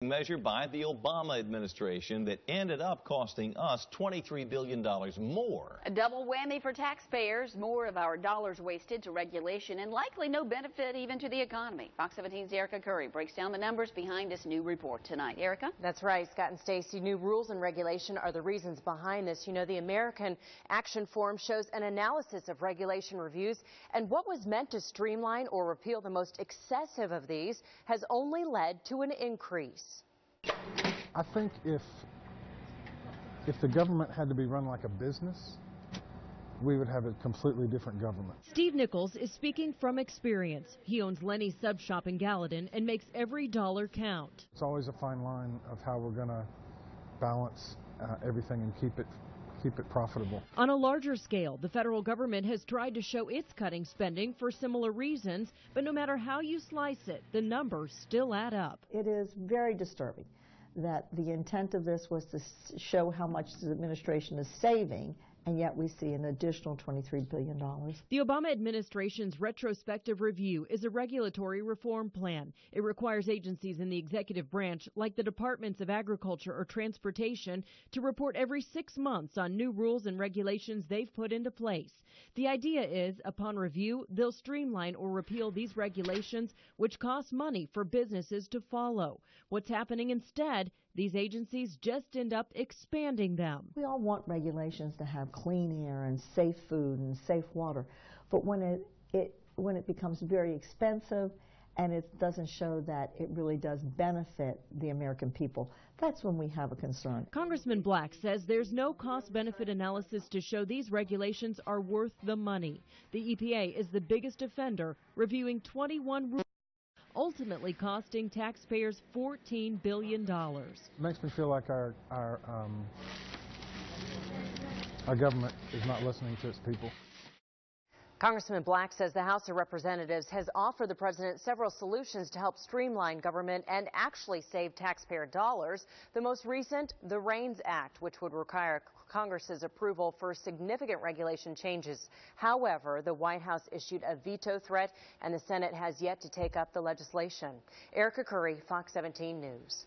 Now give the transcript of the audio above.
Measure by the Obama administration that ended up costing us $23 billion more. A double whammy for taxpayers, more of our dollars wasted to regulation and likely no benefit even to the economy. Fox 17's Erica Curry breaks down the numbers behind this new report tonight. Erica? That's right, Scott and Stacy. New rules and regulation are the reasons behind this. You know, the American Action Forum shows an analysis of regulation reviews, and what was meant to streamline or repeal the most excessive of these has only led to an increase. I think if the government had to be run like a business, we would have a completely different government. Steve Nichols is speaking from experience. He owns Lenny's Sub Shop in Gallatin and makes every dollar count. It's always a fine line of how we're going to balance everything and keep it profitable. On a larger scale, the federal government has tried to show it's cutting spending for similar reasons, but no matter how you slice it, the numbers still add up. It is very disturbing that the intent of this was to show how much the administration is saving, and yet we see an additional $23 billion. The Obama administration's retrospective review is a regulatory reform plan. It requires agencies in the executive branch, like the Departments of Agriculture or Transportation, to report every 6 months on new rules and regulations they've put into place. The idea is, upon review, they'll streamline or repeal these regulations, which cost money for businesses to follow. What's happening instead? These agencies just end up expanding them. We all want regulations to have clean air and safe food and safe water, but when it becomes very expensive and it doesn't show that it really does benefit the American people, that's when we have a concern. Congressman Black says there's no cost-benefit analysis to show these regulations are worth the money. The EPA is the biggest offender, reviewing 21 rules, ultimately costing taxpayers $14 billion. It makes me feel like our government is not listening to its people. Congressman Black says the House of Representatives has offered the president several solutions to help streamline government and actually save taxpayer dollars. The most recent, the REINS Act, which would require Congress's approval for significant regulation changes. However, the White House issued a veto threat, and the Senate has yet to take up the legislation. Erica Curry, Fox 17 News.